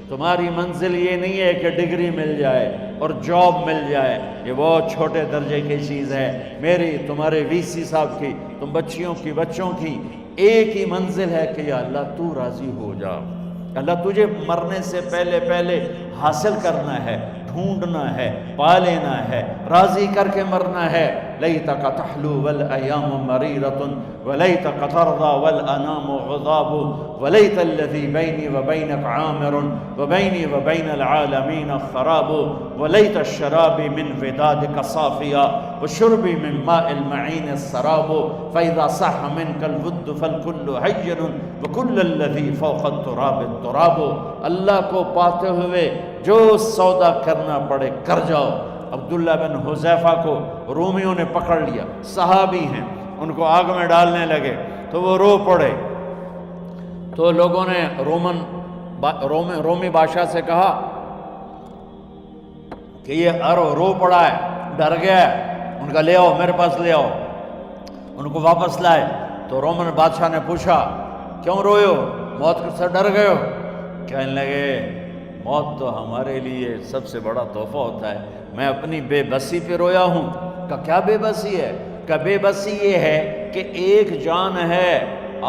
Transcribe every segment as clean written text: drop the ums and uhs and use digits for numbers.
تمہاری منزل یہ نہیں ہے کہ ڈگری مل جائے اور جاب مل جائے، یہ بہت چھوٹے درجے کی چیز ہے۔ میری، تمہارے وی سی صاحب کی، تم بچیوں کی، بچوں کی ایک ہی منزل ہے کہ یا اللہ تو راضی ہو جا۔ اللہ تجھے مرنے سے پہلے پہلے حاصل کرنا ہے، ڈھونڈنا ہے، پا لینا ہے، راضی کر کے مرنا ہے۔ لیتک تحلو والایام مریرۃ ولیتک ترضی والانام غضاب ولیت الذی بینی وبینک عامر وبینی وبین العالمین خراب ولیت الشراب من ودادک صافیا وشربی من ماء المعین السراب فاذا صح منک الود فالکل حین وکل الذی فوق التراب التراب۔ اللہ کو پاتے ہوئے جو سودا کرنا پڑے کر جاؤ۔ عبداللہ بن حذیفہ کو رومیوں نے پکڑ لیا، صحابی ہیں، ان کو آگ میں ڈالنے لگے تو وہ رو پڑے، تو لوگوں نے رومی بادشاہ سے کہا کہ یہ رو پڑا ہے، ڈر گیا ہے، ان کا لے آؤ، میرے پاس لے آؤ۔ ان کو واپس لائے تو رومن بادشاہ نے پوچھا کیوں روئے ہو، موت سے ڈر گئے ہو؟ کہنے لگے موت تو ہمارے لیے سب سے بڑا تحفہ ہوتا ہے، میں اپنی بے بسی پہ رویا ہوں۔ کہ کیا بے بسی ہے؟ کہ بے بسی یہ ہے کہ ایک جان ہے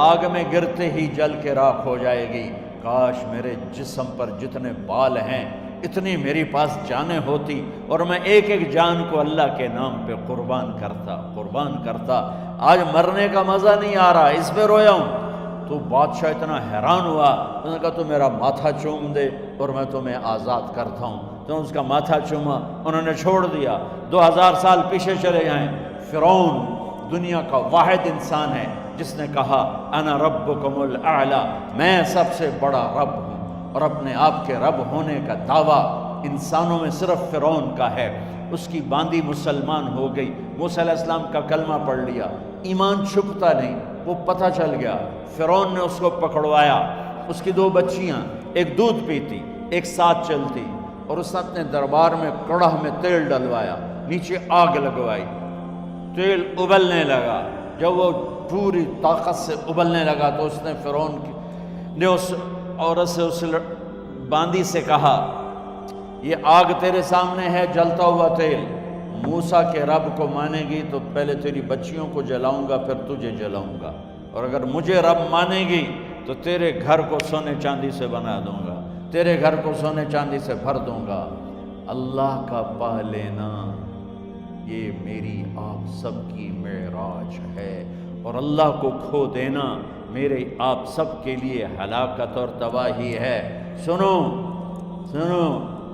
آگ میں گرتے ہی جل کے راکھ ہو جائے گی، کاش میرے جسم پر جتنے بال ہیں اتنی میری پاس جانیں ہوتی اور میں ایک ایک جان کو اللہ کے نام پہ قربان کرتا۔ آج مرنے کا مزہ نہیں آ رہا، اس پہ رویا ہوں۔ تو بادشاہ اتنا حیران ہوا، اس نے کہا تو میرا ماتھا چوم دے اور میں تمہیں آزاد کرتا ہوں۔ تو اس کا ماتھا چوما، انہوں نے چھوڑ دیا۔ 2000 سال پیچھے چلے جائیں، فرعون دنیا کا واحد انسان ہے جس نے کہا انا ربکم الاعلی، میں سب سے بڑا رب ہوں، اور اپنے آپ کے رب ہونے کا دعویٰ انسانوں میں صرف فرعون کا ہے۔ اس کی باندی مسلمان ہو گئی، موسیٰ علیہ السلام کا کلمہ پڑھ لیا، ایمان چھپتا نہیں، وہ پتہ چل گیا۔ فرعون نے اس کو پکڑوایا، اس کی 2 بچیاں، ایک دودھ پیتی ایک ساتھ چلتی، اور اس نے اپنے دربار میں کڑاہ میں تیل ڈلوایا، نیچے آگ لگوائی، تیل ابلنے لگا۔ جب وہ پوری طاقت سے ابلنے لگا تو اس نے فرعون نے اس عورت سے، اس باندی سے کہا یہ آگ تیرے سامنے ہے، جلتا ہوا تیل، موسیٰ کے رب کو مانے گی تو پہلے تیری بچیوں کو جلاؤں گا پھر تجھے جلاؤں گا، اور اگر مجھے رب مانے گی تو تیرے گھر کو سونے چاندی سے بنا دوں گا، تیرے گھر کو سونے چاندی سے بھر دوں گا۔ اللہ کا پا لینا یہ میری آپ سب کی معراج ہے، اور اللہ کو کھو دینا میرے آپ سب کے لیے ہلاکت اور تباہی ہے۔ سنو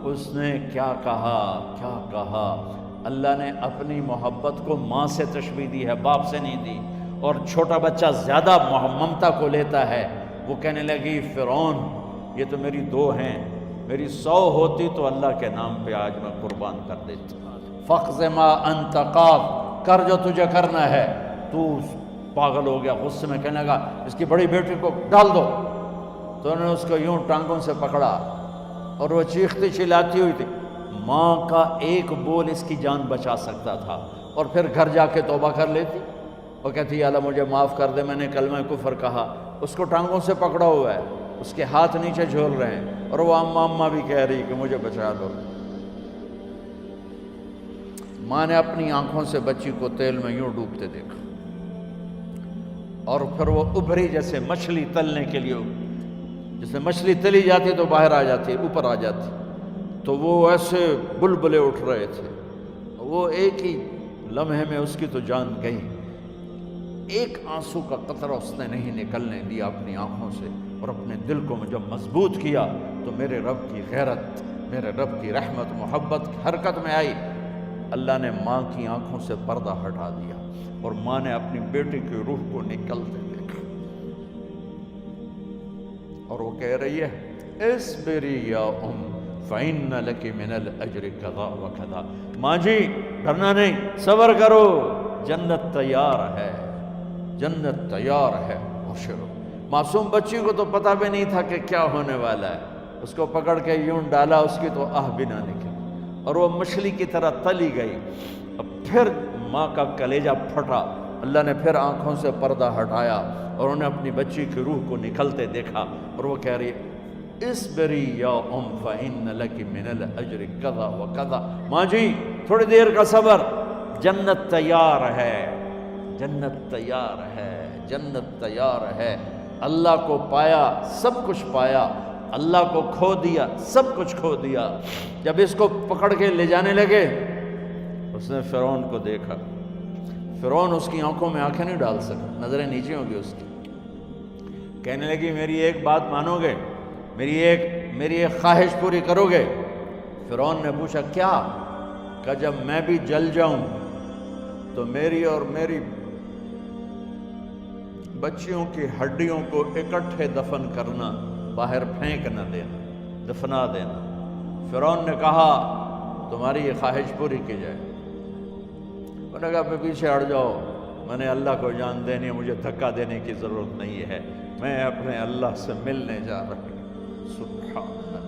اس نے کیا کہا؟ اللہ نے اپنی محبت کو ماں سے تشبیہ دی ہے، باپ سے نہیں دی، اور چھوٹا بچہ زیادہ ممتا کو لیتا ہے۔ وہ کہنے لگی فرعون یہ تو میری 2 ہیں، میری 100 ہوتی تو اللہ کے نام پہ آج میں قربان کر دیتا۔ فَقْضِ مَا أَنْتَ قَاضٍ، کر جو تجھے کرنا ہے۔ تو پاگل ہو گیا، غصے میں کہنے لگا اس کی بڑی بیٹی کو ڈال دو۔ تو انہوں نے اس کو یوں ٹانگوں سے پکڑا اور وہ چیختی چلاتی ہوئی تھی۔ ماں کا ایک بول اس کی جان بچا سکتا تھا، اور پھر گھر جا کے توبہ کر لیتی اور کہتی اللہ مجھے معاف کر دے، میں نے کلمہ کفر کہا۔ اس کو ٹانگوں سے پکڑا ہوا ہے، اس کے ہاتھ نیچے جھول رہے ہیں، اور وہ اماں بھی کہہ رہی کہ مجھے بچا دو۔ ماں نے اپنی آنکھوں سے بچی کو تیل میں یوں ڈوبتے دیکھا، اور پھر وہ ابھری جیسے مچھلی تلنے کے لیے، جیسے مچھلی تلی جاتی تو باہر آ جاتی، اوپر آ جاتی، تو وہ ایسے بلبلے اٹھ رہے تھے۔ وہ ایک ہی لمحے میں اس کی تو جان گئی، ایک آنسو کا قطرہ اس نے نہیں نکلنے دیا اپنی آنکھوں سے، اور اپنے دل کو جب مضبوط کیا تو میرے رب کی غیرت، میرے رب کی رحمت محبت حرکت میں آئی۔ اللہ نے ماں کی آنکھوں سے پردہ ہٹا دیا، اور ماں نے اپنی بیٹی کی روح کو نکلتے دیکھا، اور وہ کہہ رہی ہے اصبری یا فَإِنَّ لَكِ مِنَ الْأَجْرِ كَذَا وَكَذَا۔ ماں جی ڈرنا نہیں، صبر کرو، جنت تیار ہے، جنت تیار ہے، ابشرو۔ معصوم بچی کو تو پتہ بھی نہیں تھا کہ کیا ہونے والا ہے، اس کو پکڑ کے یوں ڈالا، اس کی تو آہ بھی نہ نکلی۔ اور وہ مچھلی کی طرح تلی گئی. اب پھر ماں کا کلیجہ پھٹا. اللہ نے پھر آنکھوں سے پردہ ہٹایا اور انہیں اپنی بچی کی روح کو نکلتے دیکھا اور وہ کہہ رہی اصبری یا فإن لک من الأجر کذا و کذا. ماں جی تھوڑی دیر کا صبر، جنت تیار ہے، جنت تیار ہے، جنت تیار ہے. اللہ کو پایا سب کچھ پایا، اللہ کو کھو دیا سب کچھ کھو دیا. جب اس کو پکڑ کے لے جانے لگے اس نے فرعون کو دیکھا. فرعون اس کی آنکھوں میں آنکھیں نہیں ڈال سکا، نظریں نیچے ہوں گی اس کی. کہنے لگی میری ایک بات مانو گے، میری ایک خواہش پوری کرو گے؟ فرعون نے پوچھا کیا؟ کہ جب میں بھی جل جاؤں تو میری اور میری بچیوں کی ہڈیوں کو اکٹھے دفن کرنا، باہر پھینک نہ دینا، دفنا دینا. فرعون نے کہا تمہاری یہ خواہش پوری کی جائے. انہوں نے کہا پیچھے ہٹ جاؤ، میں نے اللہ کو جان دینی ہے، مجھے دھکا دینے کی ضرورت نہیں ہے، میں اپنے اللہ سے ملنے جا رہا ہوں. سبحان اللہ.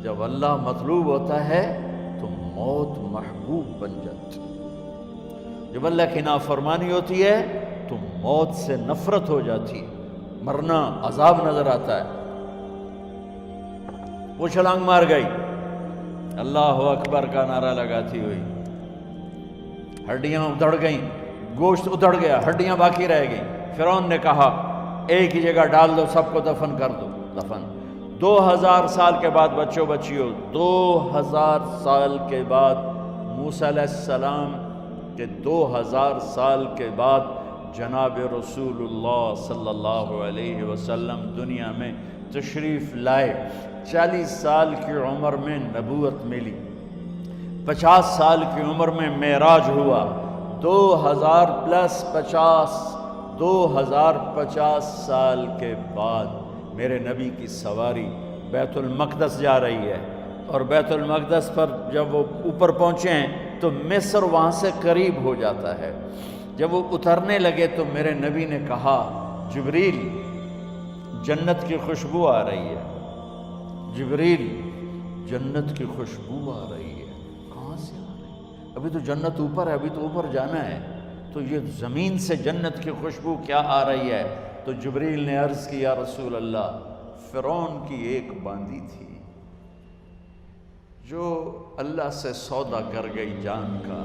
جب اللہ مطلوب ہوتا ہے تو موت محبوب بن جاتی. جب اللہ کی نافرمانی ہوتی ہے تو موت سے نفرت ہو جاتی، مرنا عذاب نظر آتا ہے. وہ چھلانگ مار گئی، اللہ اکبر کا نعرہ لگاتی ہوئی. ہڈیاں ادھڑ گئیں، گوشت ادھڑ گیا، ہڈیاں باقی رہ گئیں. فرعون نے کہا ایک ہی جگہ ڈال دو، سب کو دفن کر دو. دفن 2000 سال کے بعد بچوں بچیوں، 2000 سال کے بعد موسیٰ علیہ السلام کے 2000 سال کے بعد جناب رسول اللہ صلی اللہ علیہ وسلم دنیا میں تشریف لائے. 40 سال کی عمر میں نبوت ملی، 50 سال کی عمر میں معراج ہوا. 2050 سال کے بعد میرے نبی کی سواری بیت المقدس جا رہی ہے. اور بیت المقدس پر جب وہ اوپر پہنچے ہیں تو مصر وہاں سے قریب ہو جاتا ہے. جب وہ اترنے لگے تو میرے نبی نے کہا جبریل جنت کی خوشبو آ رہی ہے. جبریل جنت کی خوشبو آ رہی ہے. کہاں سے آ رہی ہے؟ ابھی تو جنت اوپر ہے، ابھی تو اوپر جانا ہے، تو یہ زمین سے جنت کی خوشبو کیا آ رہی ہے؟ تو جبریل نے عرض کی یا رسول اللہ فرعون کی ایک باندی تھی جو اللہ سے سودا کر گئی جان کا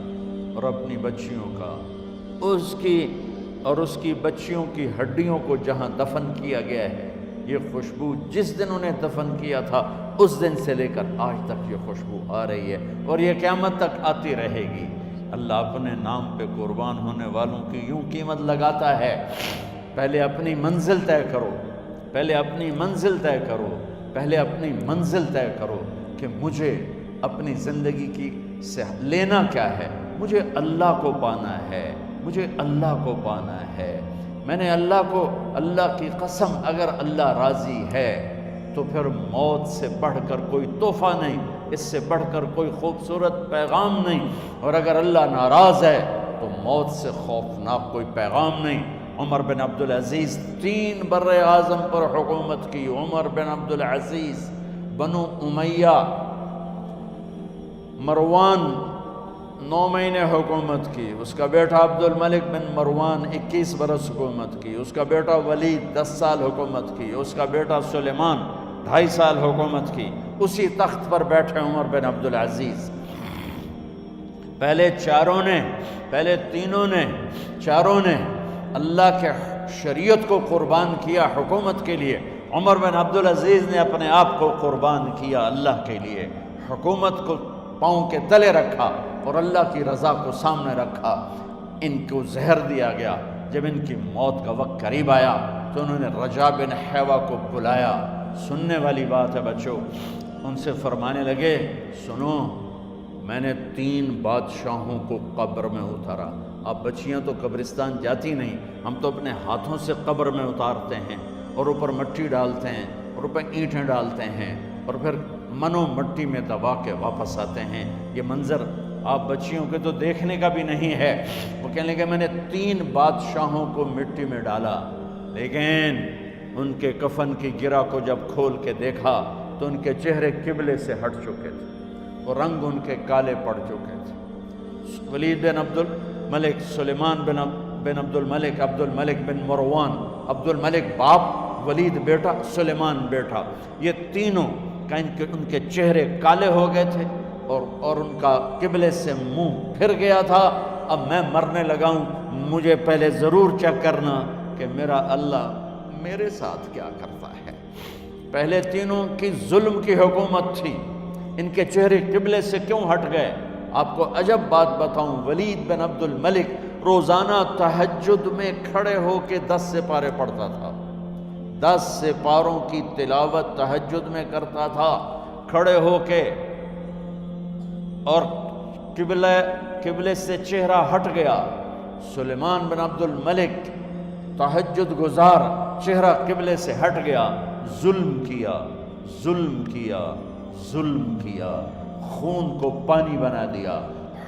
اور اپنی بچیوں کا، اس کی بچیوں کی ہڈیوں کو جہاں دفن کیا گیا ہے، یہ خوشبو جس دن انہیں دفن کیا تھا اس دن سے لے کر آج تک یہ خوشبو آ رہی ہے اور یہ قیامت تک آتی رہے گی. اللہ اپنے نام پہ قربان ہونے والوں کی یوں قیمت لگاتا ہے. پہلے اپنی منزل طے کرو، پہلے اپنی منزل طے کرو، پہلے اپنی منزل طے کرو کہ مجھے اپنی زندگی کی سے لینا کیا ہے. مجھے اللہ کو پانا ہے، مجھے اللہ کو پانا ہے. میں نے اللہ کی قسم اگر اللہ راضی ہے تو پھر موت سے بڑھ کر کوئی تحفہ نہیں، اس سے بڑھ کر کوئی خوبصورت پیغام نہیں. اور اگر اللہ ناراض ہے تو موت سے خوفناک کوئی پیغام نہیں. عمر بن عبدالعزیز 3 بر اعظم پر حکومت کی. عمر بن عبدالعزیز، بنو امیہ، مروان 9 مہینے حکومت کی. اس کا بیٹا عبد الملک بن مروان 21 برس حکومت کی. اس کا بیٹا ولید 10 سال حکومت کی. اس کا بیٹا سلیمان 2.5 سال حکومت کی. اسی تخت پر بیٹھے عمر بن عبدالعزیز. پہلے چاروں نے اللہ کے شریعت کو قربان کیا حکومت کے لیے. عمر بن عبدالعزیز نے اپنے آپ کو قربان کیا اللہ کے لیے. حکومت کو پاؤں کے تلے رکھا اور اللہ کی رضا کو سامنے رکھا. ان کو زہر دیا گیا. جب ان کی موت کا وقت قریب آیا تو انہوں نے رجا بن حیوہ کو بلایا. سننے والی بات ہے بچوں. ان سے فرمانے لگے سنو، میں نے 3 بادشاہوں کو قبر میں اتارا. اب بچیاں تو قبرستان جاتی نہیں، ہم تو اپنے ہاتھوں سے قبر میں اتارتے ہیں اور اوپر مٹی ڈالتے ہیں اور اوپر اینٹیں ڈالتے ہیں اور پھر منو مٹی میں دبا کے واپس آتے ہیں. یہ منظر آپ بچیوں کے تو دیکھنے کا بھی نہیں ہے. وہ کہنے لگے میں نے 3 بادشاہوں کو مٹی میں ڈالا، لیکن ان کے کفن کی گرہ کو جب کھول کے دیکھا تو ان کے چہرے قبلے سے ہٹ چکے تھے. وہ رنگ ان کے کالے پڑ چکے تھے۔ ولید بن عبد الملک، سلیمان بن عبد الملک، عبد الملک بن مروان، عبد الملک باپ، ولید بیٹا، سلیمان بیٹا، یہ تینوں کا ان کے چہرے کالے ہو گئے تھے اور ان کا قبلے سے منہ پھر گیا تھا۔ اب میں مرنے لگا ہوں، مجھے پہلے ضرور چیک کرنا کہ میرا اللہ میرے ساتھ کیا کرتا ہے۔ پہلے تینوں کی ظلم کی حکومت تھی، ان کے چہرے قبلے سے کیوں ہٹ گئے؟ آپ کو عجب بات بتاؤں، ولید بن عبد الملک روزانہ تہجد میں کھڑے ہو کے 10 سپارے پڑھتا تھا، 10 سپاروں کی تلاوت تہجد میں کرتا تھا کھڑے ہو کے، اور قبلے سے چہرہ ہٹ گیا۔ سلیمان بن عبد الملک تہجد گزار، چہرہ قبلے سے ہٹ گیا، ظلم کیا، ظلم کیا، ظلم کیا، خون کو پانی بنا دیا،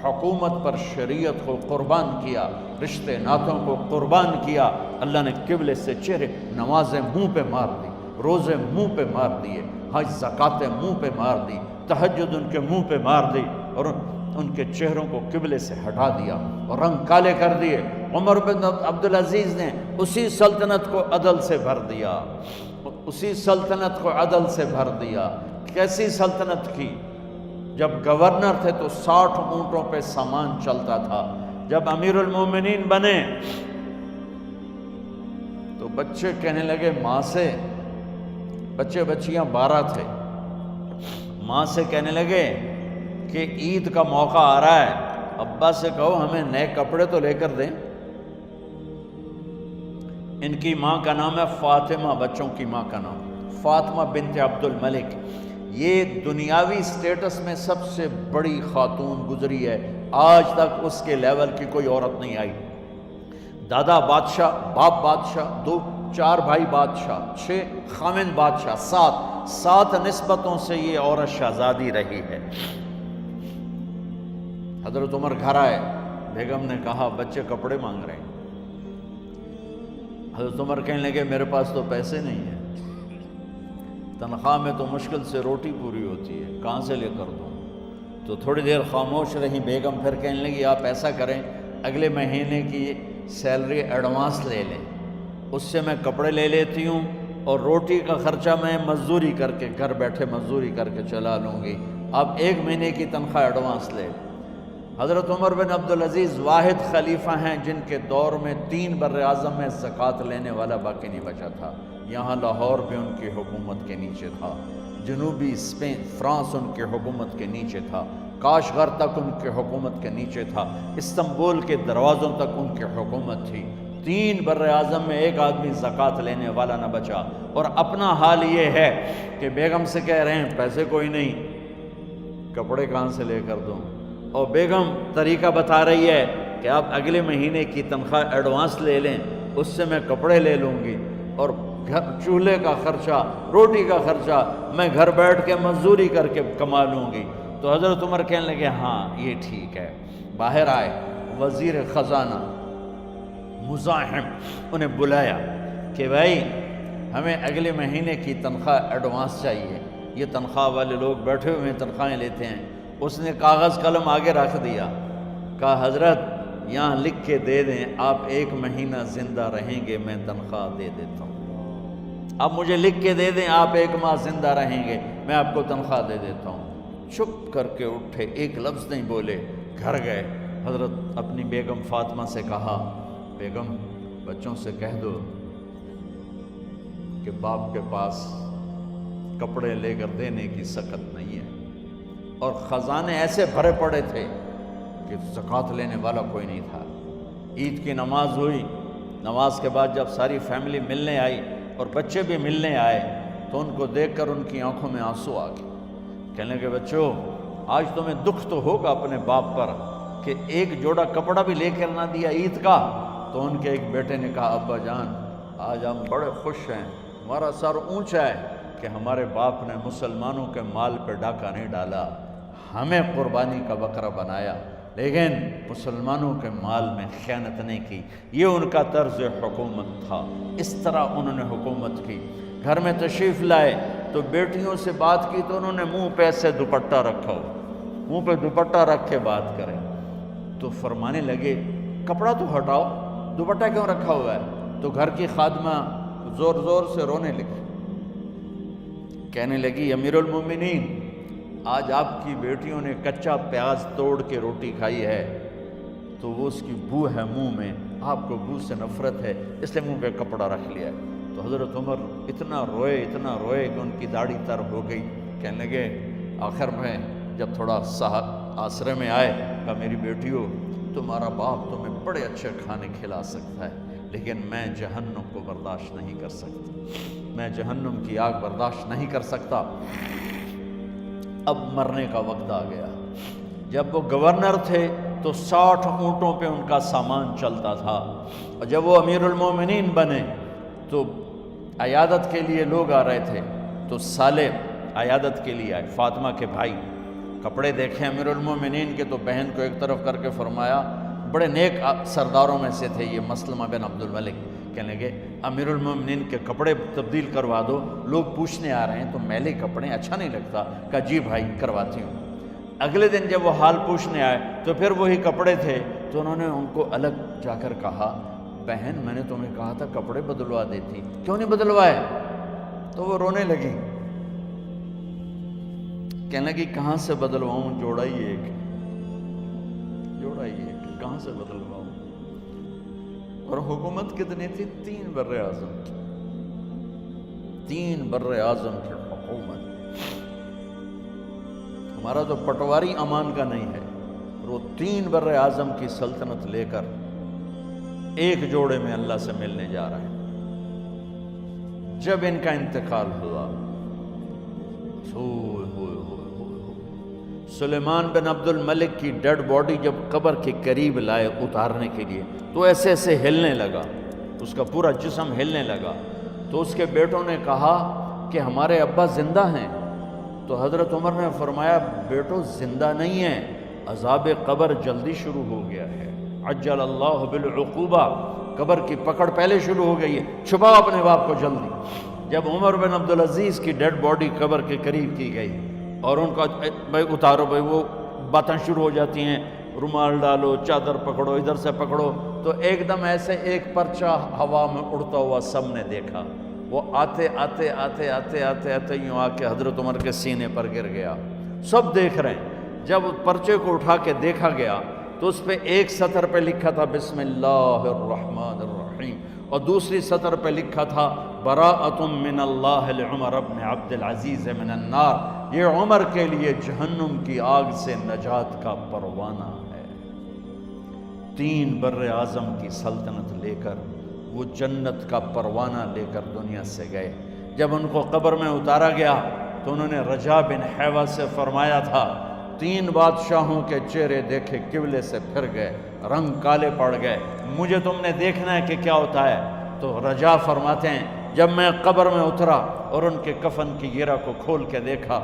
حکومت پر شریعت کو قربان کیا، رشتے ناتوں کو قربان کیا۔ اللہ نے قبلے سے چہرے، نمازیں منہ پہ مار دی، روزے منہ پہ مار دیے، حج زکاتیں منہ پہ مار دی، تہجد ان کے منہ پہ مار دی، اور ان کے چہروں کو قبلے سے ہٹا دیا اور رنگ کالے کر دیے۔ عمر بن عبدالعزیز نے اسی سلطنت کو عدل سے بھر دیا، اسی سلطنت کو عدل سے بھر دیا۔ کیسی سلطنت کی؟ جب گورنر تھے تو 60 اونٹوں پہ سامان چلتا تھا، جب امیر المومنین بنے تو بچے کہنے لگے ماں سے، بچے بچیاں 12 تھے، ماں سے کہنے لگے کہ عید کا موقع آ رہا ہے، ابا سے کہو ہمیں نئے کپڑے تو لے کر دیں۔ ان کی ماں کا نام ہے فاطمہ، بچوں کی ماں کا نام فاطمہ بنت عبد الملک۔ یہ دنیاوی سٹیٹس میں سب سے بڑی خاتون گزری ہے، آج تک اس کے لیول کی کوئی عورت نہیں آئی۔ دادا بادشاہ، باپ بادشاہ، 4 بھائی بادشاہ، 6 خامند بادشاہ، 7 نسبتوں سے یہ عورت شہزادی رہی ہے۔ حضرت عمر گھر آئے، بیگم نے کہا بچے کپڑے مانگ رہے ہیں۔ حضرت عمر کہنے لگے میرے پاس تو پیسے نہیں ہیں، تنخواہ میں تو مشکل سے روٹی پوری ہوتی ہے، کہاں سے لے کر دوں؟ تو تھوڑی دیر خاموش رہی بیگم، پھر کہنے لگی آپ ایسا کریں، اگلے مہینے کی سیلری ایڈوانس لے لیں، اس سے میں کپڑے لے لیتی ہوں اور روٹی کا خرچہ میں مزدوری کر کے، گھر بیٹھے مزدوری کر کے چلا لوں گی، آپ 1 مہینے کی تنخواہ ایڈوانس لے۔ حضرت عمر بن عبدالعزیز واحد خلیفہ ہیں جن کے دور میں 3 بر اعظم میں زکوٰۃ لینے والا باقی نہیں بچا تھا۔ یہاں لاہور بھی ان کی حکومت کے نیچے تھا، جنوبی اسپین فرانس ان کے حکومت کے نیچے تھا، کاشغر تک ان کے حکومت کے نیچے تھا، استنبول کے دروازوں تک ان کی حکومت تھی۔ 3 بر اعظم میں ایک آدمی زکوٰۃ لینے والا نہ بچا، اور اپنا حال یہ ہے کہ بیگم سے کہہ رہے ہیں پیسے کوئی نہیں، کپڑے کہاں سے لے کر دوں؟ اور بیگم طریقہ بتا رہی ہے کہ آپ اگلے مہینے کی تنخواہ ایڈوانس لے لیں، اس سے میں کپڑے لے لوں گی، اور چولہے کا خرچہ، روٹی کا خرچہ میں گھر بیٹھ کے مزدوری کر کے کما لوں گی۔ تو حضرت عمر کہنے لگے ہاں یہ ٹھیک ہے۔ باہر آئے وزیر خزانہ مزاحم، انہیں بلایا کہ بھائی ہمیں اگلے مہینے کی تنخواہ ایڈوانس چاہیے، یہ تنخواہ والے لوگ بیٹھے ہوئے تنخواہیں لیتے ہیں۔ اس نے کاغذ قلم آگے رکھ دیا، کہا حضرت یہاں لکھ کے دے دیں، آپ 1 مہینہ زندہ رہیں گے میں تنخواہ دے دیتا ہوں، آپ مجھے لکھ کے دے دیں آپ 1 ماہ زندہ رہیں گے میں آپ کو تنخواہ دے دیتا ہوں۔ چپ کر کے اٹھے، ایک لفظ نہیں بولے، گھر گئے۔ حضرت اپنی بیگم فاطمہ سے کہا بیگم بچوں سے کہہ دو کہ باپ کے پاس کپڑے لے کر دینے کی سخت نہیں ہے، اور خزانے ایسے بھرے پڑے تھے کہ زکوٰۃ لینے والا کوئی نہیں تھا۔ عید کی نماز ہوئی، نماز کے بعد جب ساری فیملی ملنے آئی اور بچے بھی ملنے آئے تو ان کو دیکھ کر ان کی آنکھوں میں آنسو آ گئے۔ کہنے لگے بچوں آج تمہیں دکھ تو ہوگا اپنے باپ پر کہ ایک جوڑا کپڑا بھی لے کر نہ دیا عید کا۔ تو ان کے ایک بیٹے نے کہا ابا جان آج ہم بڑے خوش ہیں، ہمارا سر اونچا ہے کہ ہمارے باپ نے مسلمانوں کے مال پہ ڈاکہ نہیں ڈالا، ہمیں قربانی کا بکرا بنایا، لیکن مسلمانوں کے مال میں خیانت نہیں کی۔ یہ ان کا طرز حکومت تھا، اس طرح انہوں نے حکومت کی۔ گھر میں تشریف لائے تو بیٹیوں سے بات کی تو انہوں نے منہ پہ سے دوپٹہ رکھا ہو، منہ پہ دوپٹہ رکھ کے بات کریں۔ تو فرمانے لگے کپڑا تو ہٹاؤ، دوپٹہ کیوں رکھا ہوا ہے؟ تو گھر کی خادمہ زور زور سے رونے لگی، کہنے لگی امیر المومنین آج آپ کی بیٹیوں نے کچا پیاز توڑ کے روٹی کھائی ہے تو وہ اس کی بو ہے منہ میں، آپ کو بو سے نفرت ہے اس لیے منہ پہ کپڑا رکھ لیا ہے۔ تو حضرت عمر اتنا روئے کہ ان کی داڑھی تر ہو گئی۔ کہنے لگے آخر میں جب تھوڑا آسرے میں آئے، کہا میری بیٹیوں تمہارا باپ تمہیں بڑے اچھے کھانے کھلا سکتا ہے لیکن میں جہنم کو برداشت نہیں کر سکتا، میں جہنم کی آگ برداشت نہیں کر سکتا۔ اب مرنے کا وقت آ گیا۔ جب وہ گورنر تھے تو 60 اونٹوں پہ ان کا سامان چلتا تھا، اور جب وہ امیر المومنین بنے تو عیادت کے لیے لوگ آ رہے تھے، تو سالے عیادت کے لیے آئے، فاطمہ کے بھائی، کپڑے دیکھیں امیر المومنین کے تو بہن کو ایک طرف کر کے فرمایا، بڑے نیک سرداروں میں سے تھے یہ مسلمہ بن عبد الملک، کہنے لگے امیر المومنین کے کپڑے تبدیل کروا دو، لوگ پوچھنے آ رہے ہیں تو میلے کپڑے اچھا نہیں لگتا۔ کہا جی بھائی کرواتی ہوں۔ اگلے دن جب وہ حال پوچھنے آئے تو پھر وہی کپڑے تھے، تو انہوں نے ان کو الگ جا کر کہا بہن میں نے تمہیں کہا تھا کپڑے بدلوا دیتی، کیوں نہیں بدلوائے؟ تو وہ رونے لگی، کہنے لگی کہاں سے بدلواؤں، جوڑا ہی ایک، کہاں سے بدلواؤں؟ اور حکومت کتنی تھی؟ 3 بر اعظم کی، 3 بر اعظم کی حکومت۔ ہمارا تو پٹواری امان کا نہیں ہے، اور وہ 3 بر اعظم کی سلطنت لے کر ایک جوڑے میں اللہ سے ملنے جا رہا ہے۔ جب ان کا انتقال ہوا، سلیمان بن عبد الملک کی ڈیڈ باڈی جب قبر کے قریب لائے اتارنے کے لیے تو ایسے ایسے ہلنے لگا، اس کا پورا جسم ہلنے لگا۔ تو اس کے بیٹوں نے کہا کہ ہمارے ابا زندہ ہیں، تو حضرت عمر نے فرمایا بیٹو زندہ نہیں ہیں، عذاب قبر جلدی شروع ہو گیا ہے، عجل اللہ بالعقوبہ، قبر کی پکڑ پہلے شروع ہو گئی ہے، چھپاؤ اپنے باپ کو جلدی۔ جب عمر بن عبدالعزیز کی ڈیڈ باڈی قبر کے قریب کی گئی اور ان کا بھائی اتارو، بھائی وہ باتیں شروع ہو جاتی ہیں، رومال ڈالو، چادر پکڑو، ادھر سے پکڑو، تو ایک دم ایسے ایک پرچہ ہوا میں اڑتا ہوا سب نے دیکھا، وہ آتے آتے آتے آتے آتے آتے یوں آ کے حضرت عمر کے سینے پر گر گیا۔ سب دیکھ رہے ہیں، جب پرچے کو اٹھا کے دیکھا گیا تو اس پہ ایک سطر پہ لکھا تھا بسم اللہ الرحمن الرحیم، اور دوسری سطر پہ لکھا تھا براءۃ من اللہ لعمر بن عبد العزیز من النار، یہ عمر کے لیے جہنم کی آگ سے نجات کا پروانہ ہے۔ 3 بر اعظم کی سلطنت لے کر وہ جنت کا پروانہ لے کر دنیا سے گئے۔ جب ان کو قبر میں اتارا گیا تو انہوں نے رجا بن حیوہ سے فرمایا تھا 3 بادشاہوں کے چہرے دیکھے قبلے سے پھر گئے، رنگ کالے پڑ گئے، مجھے تم نے دیکھنا ہے کہ کیا ہوتا ہے؟ تو رجا فرماتے ہیں جب میں قبر میں اترا اور ان کے کفن کی گیرہ کو کھول کے دیکھا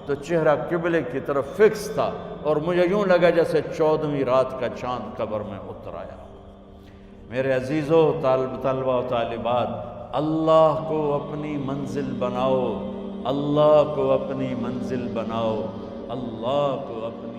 تو چہرہ قبلے کی طرف فکس تھا، اور مجھے یوں لگا جیسے 14ویں رات کا چاند قبر میں اتر آیا۔ میرے عزیزو، طلبہ و طالبات، اللہ کو اپنی منزل بناؤ، اللہ کو اپنی منزل بناؤ، اللہ کو اپنی